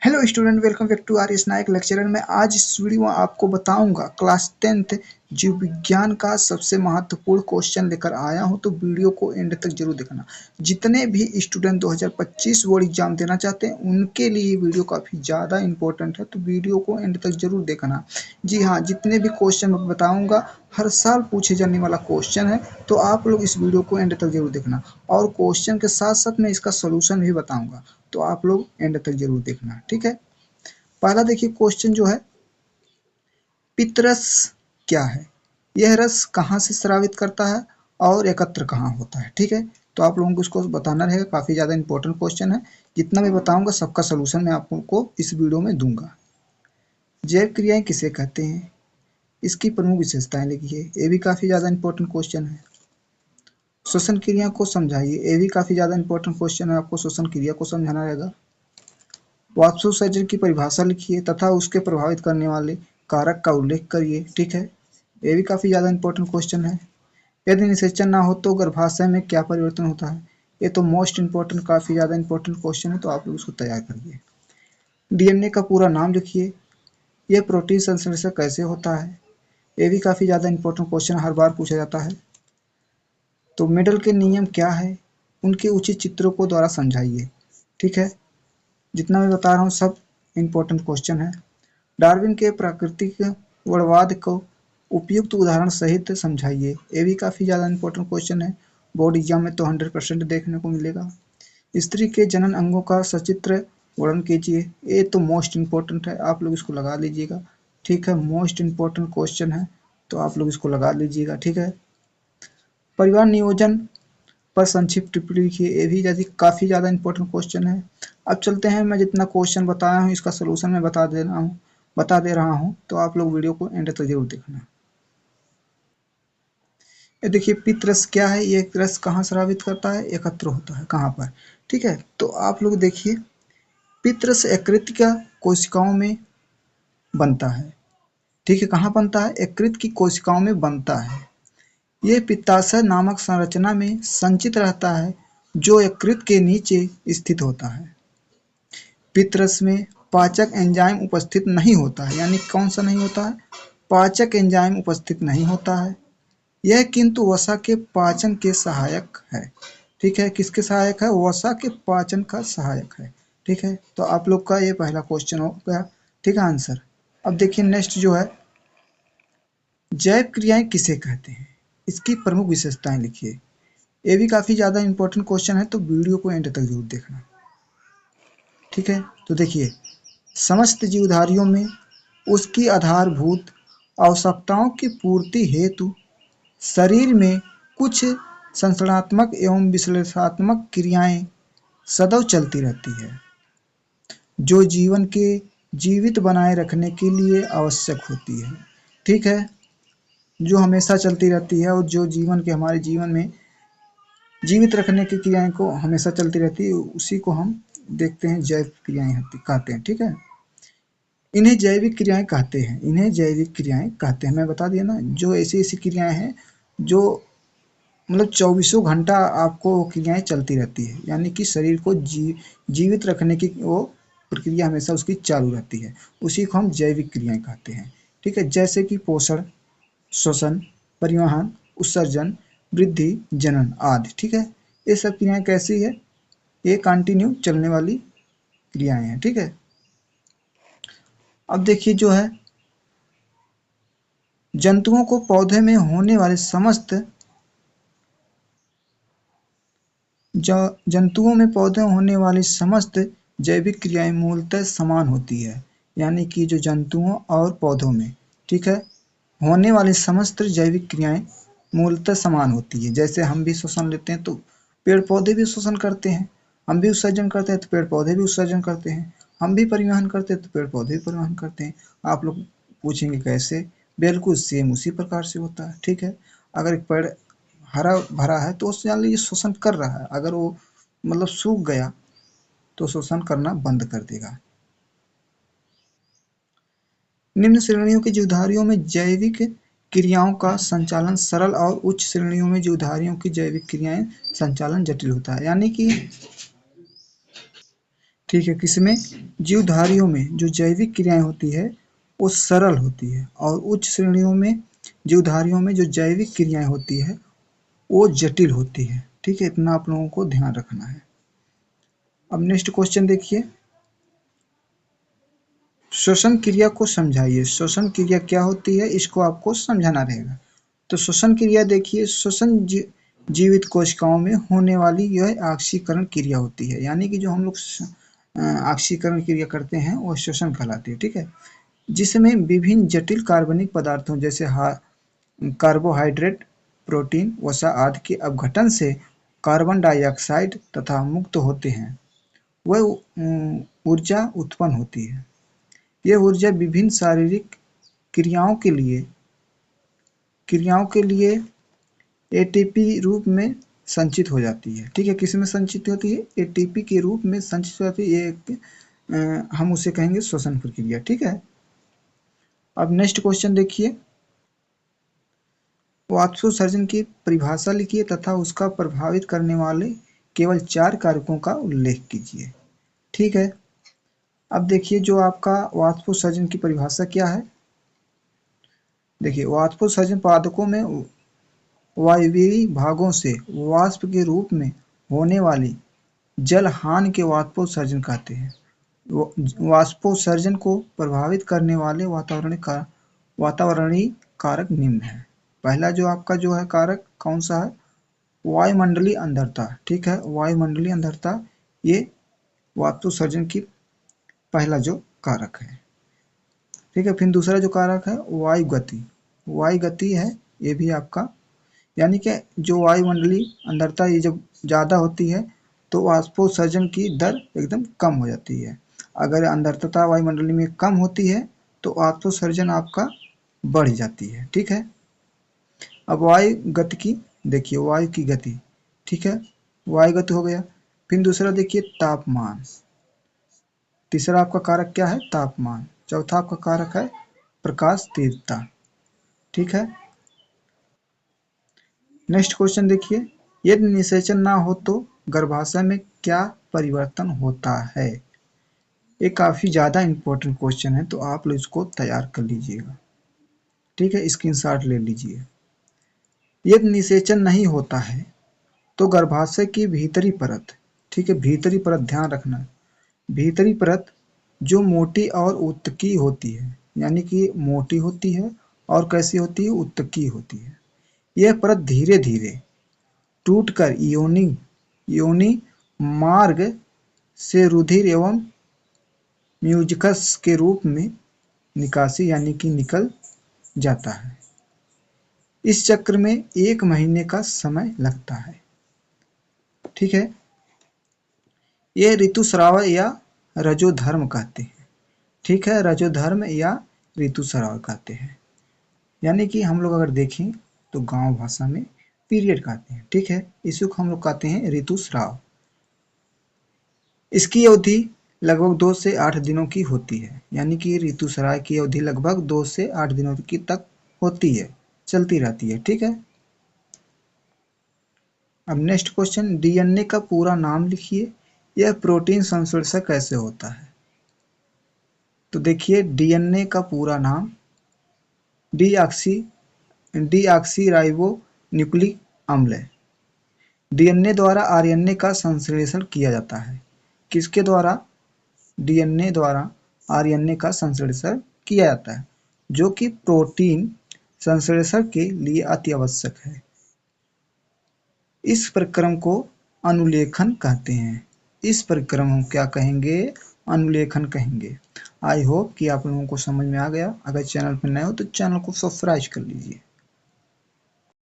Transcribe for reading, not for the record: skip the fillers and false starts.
Hello student, welcome back to R S Nayak lecturer. मैं आज इस वीडियो में आपको बताऊंगा क्लास 10th जीव विज्ञान का सबसे महत्वपूर्ण क्वेश्चन लेकर आया हूं, तो वीडियो को एंड तक जरूर देखना। जितने भी स्टूडेंट 2025 बोर्ड एग्जाम देना चाहते हैं उनके लिए वीडियो काफ़ी ज़्यादा इंपॉर्टेंट है, तो वीडियो को एंड तक जरूर देखना। जी हाँ, जितने भी क्वेश्चन मैं बताऊँगा हर साल पूछे जाने वाला क्वेश्चन है, तो आप लोग इस वीडियो को एंड तक जरूर देखना। और क्वेश्चन के साथ साथ मैं इसका सोल्यूशन भी बताऊंगा, तो आप लोग एंड तक जरूर देखना। ठीक है, पहला देखिए क्वेश्चन जो है, पितरस क्या है, यह रस कहाँ से स्रावित करता है और एकत्र कहाँ होता है। ठीक है, तो आप लोगों को इसको बताना रहेगा। काफ़ी ज़्यादा इंपॉर्टेंट क्वेश्चन है। जितना मैं बताऊंगा सबका सोल्यूशन मैं आपको इस वीडियो में दूंगा। जैव क्रियाएं किसे कहते हैं, इसकी प्रमुख विशेषताएं लिखिए, ये भी काफ़ी ज़्यादा इंपॉर्टेंट क्वेश्चन है। श्वसन क्रिया को समझाइए, ये भी काफ़ी ज़्यादा इंपॉर्टेंट क्वेश्चन है, आपको श्वसन क्रिया को समझाना रहेगा। वाष्पोत्सर्जन की परिभाषा लिखिए तथा उसके प्रभावित करने वाले कारक का उल्लेख करिए। ठीक है, ये भी काफ़ी ज़्यादा इंपॉर्टेंट क्वेश्चन है। यदि निषेचन ना हो तो गर्भाशय में क्या परिवर्तन होता है, ये तो मोस्ट इंपॉर्टेंट, काफ़ी ज़्यादा इंपॉर्टेंट क्वेश्चन है, तो आप लोग उसको तैयार करिए। डीएनए का पूरा नाम लिखिए, यह प्रोटीन संश्लेषण कैसे होता है, ये भी काफ़ी ज़्यादा इंपॉर्टेंट क्वेश्चन हर बार पूछा जाता है। तो मेडल के नियम क्या है, उनके उचित चित्रों को द्वारा समझाइए। ठीक है, जितना मैं बता रहा हूँ सब इम्पोर्टेंट क्वेश्चन है। डार्विन के प्राकृतिक वर्णवाद को उपयुक्त उदाहरण सहित समझाइए, ये भी काफ़ी ज़्यादा इम्पोर्टेंट क्वेश्चन है, बोर्ड एग्जाम में तो 100% देखने को मिलेगा। स्त्री के जनन अंगों का सचित्र वर्णन कीजिए, ये तो मोस्ट इम्पोर्टेंट है, आप लोग इसको लगा लीजिएगा। ठीक है, मोस्ट इम्पोर्टेंट क्वेश्चन है, तो आप लोग इसको लगा लीजिएगा। ठीक है, परिवार नियोजन पर संक्षिप्त टिप्पणी लिखिए, ये भी यदि काफ़ी ज़्यादा इंपॉर्टेंट क्वेश्चन है। अब चलते हैं, मैं जितना क्वेश्चन बताया हूँ इसका सोल्यूशन मैं बता दे रहा हूँ, तो आप लोग वीडियो को एंड तक जरूर देखना। ये देखिए, पितरस क्या है, ये रस कहाँ स्रावित करता है, एकत्र होता है कहाँ पर। ठीक है, तो आप लोग देखिए, पितरस यकृत का कोशिकाओं में बनता है। ठीक है, कहाँ बनता है, यकृत की कोशिकाओं में बनता है। ये पित्ताशय नामक संरचना में संचित रहता है, जो यकृत के नीचे स्थित होता है। पित्त में पाचक एंजाइम उपस्थित नहीं होता है, यानी कौन सा नहीं होता है, पाचक एंजाइम उपस्थित नहीं होता है। यह किंतु वसा के पाचन के सहायक है। ठीक है, किसके सहायक है, वसा के पाचन का सहायक है। ठीक है, तो आप लोग का ये पहला क्वेश्चन हो गया। ठीक है, आंसर। अब देखिए नेक्स्ट जो है, जैव क्रियाएं किसे कहते हैं, इसकी प्रमुख विशेषताएं लिखिए। ये भी काफ़ी ज़्यादा इंपॉर्टेंट क्वेश्चन है, तो वीडियो को एंड तक जरूर देखना। ठीक है, तो देखिए, समस्त जीवधारियों में उसकी आधारभूत आवश्यकताओं की पूर्ति हेतु शरीर में कुछ संरचनात्मक एवं विश्लेषणात्मक क्रियाएं सदैव चलती रहती है, जो जीवन के जीवित बनाए रखने के लिए आवश्यक होती है। ठीक है, जो हमेशा चलती रहती है और जो जीवन के हमारे जीवन में जीवित रखने की क्रियाएं को हमेशा चलती रहती है, उसी को हम देखते हैं जैव क्रियाएं कहते हैं। ठीक है, इन्हें जैविक क्रियाएं कहते हैं, इन्हें जैविक क्रियाएं कहते हैं। मैं बता दिया ना, जो ऐसी ऐसी क्रियाएं हैं जो मतलब चौबीसों घंटा आपको क्रियाएं चलती रहती है, यानी कि शरीर को जीवित रखने की वो प्रक्रिया हमेशा उसकी चालू रहती है, उसी को हम जैविक क्रियाएं कहते हैं। ठीक है, जैसे कि पोषण, श्वसन, परिवहन, उत्सर्जन, वृद्धि, जनन आदि। ठीक है, ये सब क्रियाएं कैसी है, ये कंटिन्यू चलने वाली क्रियाएं हैं। ठीक है, अब देखिए जो है, जंतुओं को पौधे में होने वाले समस्त जंतुओं में पौधे होने वाली समस्त जैविक क्रियाएं मूलतः समान होती है, यानी कि जो जंतुओं और पौधों में, ठीक है, होने वाली समस्त जैविक क्रियाएं मूलतः समान होती है। जैसे हम भी श्वसन लेते हैं तो पेड़ पौधे भी श्वसन करते हैं, हम भी उत्सर्जन करते हैं तो पेड़ पौधे भी उत्सर्जन करते हैं, हम भी परिवहन करते हैं तो पेड़ पौधे भी परिवहन करते हैं। आप लोग पूछेंगे कैसे, बिल्कुल सेम उसी प्रकार से होता है। ठीक है, अगर एक पेड़ हरा भरा है तो उससे जान लीजिए श्वसन कर रहा है, अगर वो मतलब सूख गया तो श्वसन करना बंद कर देगा। निम्न श्रेणियों की जीवधारियों में जैविक क्रियाओं का संचालन सरल और उच्च श्रेणियों में जीवधारियों की जैविक क्रियाएं संचालन जटिल होता है, यानी कि ठीक है, किसमें? जीवधारियों में जो जैविक क्रियाएं होती है वो सरल होती है, और उच्च श्रेणियों में जीवधारियों में जो जैविक क्रियाएं होती है वो जटिल होती है। ठीक है, इतना आप लोगों को ध्यान रखना है। अब नेक्स्ट क्वेश्चन देखिए, श्वसन क्रिया को समझाइए। श्वसन क्रिया क्या होती है इसको आपको समझाना रहेगा। तो श्वसन क्रिया देखिए, श्वसन जीवित कोशिकाओं में होने वाली यह ऑक्सीकरण क्रिया होती है, यानी कि जो हम लोग ऑक्सीकरण क्रिया करते हैं वो श्वसन कहलाती है। ठीक है, जिसमें विभिन्न जटिल कार्बनिक पदार्थों जैसे कार्बोहाइड्रेट, प्रोटीन, वसा आदि के अपघटन से कार्बन डाइऑक्साइड तथा मुक्त होते हैं, वह ऊर्जा उत्पन्न होती है। यह ऊर्जा विभिन्न शारीरिक क्रियाओं के लिए एटीपी रूप में संचित हो जाती है। ठीक है, किस में संचित होती है? एटीपी के रूप में संचित हो जाती है। ये हम उसे कहेंगे श्वसन प्रक्रिया। ठीक है, अब नेक्स्ट क्वेश्चन देखिए, वाष्पोत्सर्जन की परिभाषा लिखिए तथा उसका प्रभावित करने वाले केवल 4 कारकों का उल्लेख कीजिए। ठीक है, अब देखिए जो आपका वाष्पोत्सर्जन की परिभाषा क्या है। देखिए, वाष्पोत्सर्जन पादपों में वायवीय भागों से वाष्प के रूप में होने वाली जलहान के वाष्पोत्सर्जन कहते हैं। वाष्पोत्सर्जन को प्रभावित करने वाले वातावरणीय कारक निम्न है। पहला जो आपका जो है कारक कौन सा है? वायुमंडलीय अंधरता। ठीक है, वायुमंडलीय अंधरता ये वाष्पोत्सर्जन की पहला जो कारक है। ठीक है, फिर दूसरा जो कारक है वायु गति। वायु गति है ये भी आपका, यानी कि जो वायुमंडलीय अंधरता ये जब ज़्यादा होती है तो वाष्पोत्सर्जन की दर एकदम कम हो जाती है। अगर अंधरता वायुमंडलीय में कम होती है तो वाष्पोत्सर्जन आपका बढ़ जाती है। ठीक है, अब वायु गति की देखिए, वायु की गति। ठीक है, वायु गति हो गया। फिर दूसरा देखिए तापमान। तीसरा आपका कारक क्या है? तापमान। चौथा आपका कारक है प्रकाश तीव्रता। ठीक है, नेक्स्ट क्वेश्चन देखिए, यदि निषेचन ना हो तो गर्भाशय में क्या परिवर्तन होता है? ये काफ़ी ज़्यादा इम्पोर्टेंट क्वेश्चन है, तो आप लोग इसको तैयार कर लीजिएगा। ठीक है, स्क्रीनशॉट ले लीजिए। यदि निषेचन नहीं होता है तो गर्भाशय की भीतरी परत, ठीक है, भीतरी परत ध्यान रखना, भीतरी परत जो मोटी और उत्तकी होती है, यानी कि मोटी होती है और कैसी होती है? उत्तकी होती है। यह परत धीरे धीरे टूटकर योनि मार्ग से रुधिर एवं म्यूजिकस के रूप में निकासी यानी कि निकल जाता है। इस चक्र में 1 महीने का समय लगता है। ठीक है, यह ऋतुस्राव या रजोधर्म कहते हैं। ठीक है, रजोधर्म या ऋतुस्राव कहते हैं, यानी कि हम लोग अगर देखें तो गांव भाषा में पीरियड कहते हैं। ठीक है, इसी को हम लोग कहते हैं ऋतुस्राव। इसकी अवधि लगभग 2 से 8 दिनों की होती है, यानी कि ऋतुस्राव की अवधि लगभग 2 से 8 दिनों की तक होती है, चलती रहती है। ठीक है, अब नेक्स्ट क्वेश्चन, डीएनए का पूरा नाम लिखिए। यह प्रोटीन संश्लेषण कैसे होता है? तो देखिए, डीएनए का पूरा नाम डीऑक्सी राइबोन्यूक्लिक अम्ल है। डीएनए द्वारा आरएनए का संश्लेषण किया जाता है। किसके द्वारा? डीएनए द्वारा आरएनए का संश्लेषण किया जाता है, जो कि प्रोटीन संश्लेषण के लिए अति आवश्यक है। इस प्रक्रम को अनुलेखन कहते हैं। इस प्रक्रम हम क्या कहेंगे? अनुलेखन कहेंगे। आई होप कि आप लोगों को समझ में आ गया। अगर चैनल पर नए हो तो चैनल को सब्सक्राइब कर लीजिए।